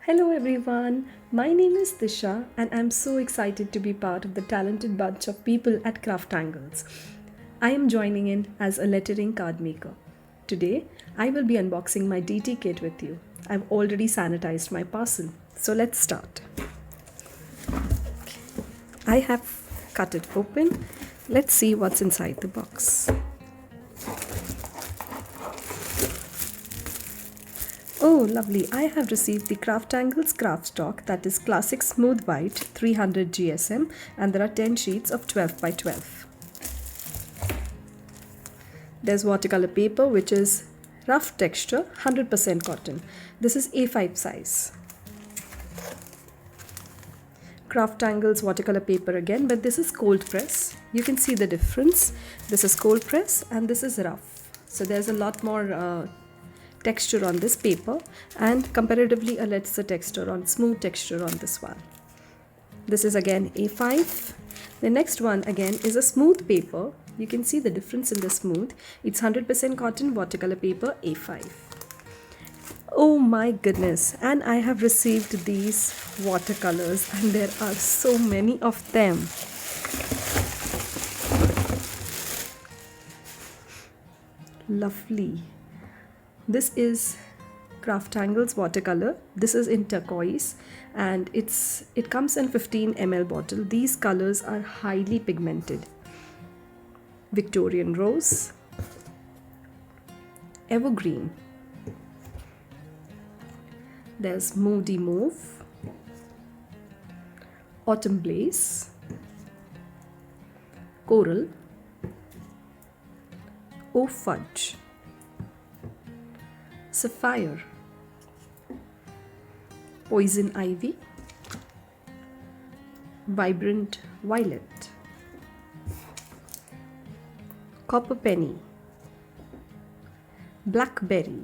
Hello everyone, my name is Disha and I'm so excited to be part of the talented bunch of people at CrafTangles. I am joining in as a lettering card maker. Today, I will be unboxing my DT kit with you. I've already sanitized my parcel, so let's start. I have cut it open. Let's see what's inside the box. Oh, lovely. I have received the CrafTangles craft stock, that is classic smooth white 300 GSM, and there are 10 sheets of 12 by 12. There's watercolor paper which is rough texture, 100% cotton. This is A5 size. CrafTangles watercolor paper again, but this is cold press. You can see the difference. This is cold press and this is rough. So there's a lot more texture on this paper and comparatively a lesser texture on smooth texture on this one. This is again A5. The next one again is a smooth paper. You can see the difference in the smooth. It's 100% cotton watercolor paper A5. Oh my goodness, and I have received these watercolors and there are so many of them. Lovely. This is CrafTangles watercolor. This is in turquoise and it comes in 15 ml bottle. These colors are highly pigmented. Victorian rose, evergreen. There's moody mauve, autumn blaze, coral, oh fudge, sapphire, poison ivy, vibrant violet, copper penny, blackberry,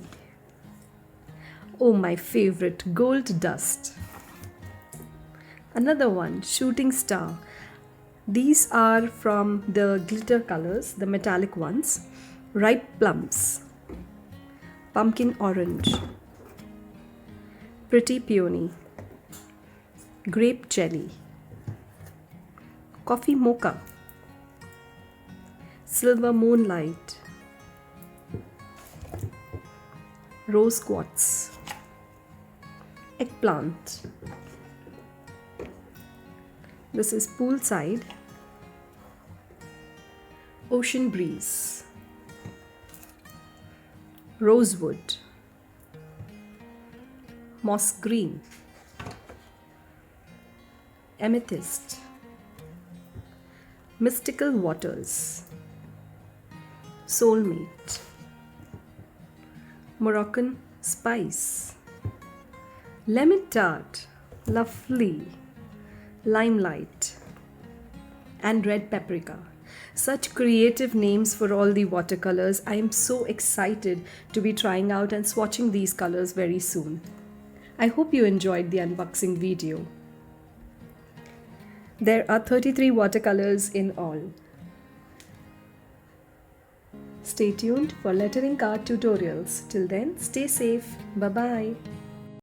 oh my favorite, gold dust. Another one, shooting star. These are from the glitter colors, the metallic ones. Ripe plums, pumpkin orange, pretty peony, grape jelly, coffee mocha, silver moonlight, rose quartz, eggplant. This is poolside, ocean breeze, rosewood, moss green, amethyst, mystical waters, soulmate, Moroccan spice, lemon tart, lovely, limelight, and red paprika. Such creative names for all the watercolors. I am so excited to be trying out and swatching these colors very soon. I hope you enjoyed the unboxing video. There are 33 watercolors in all. Stay tuned for lettering card tutorials. Till then, stay safe. Bye-bye.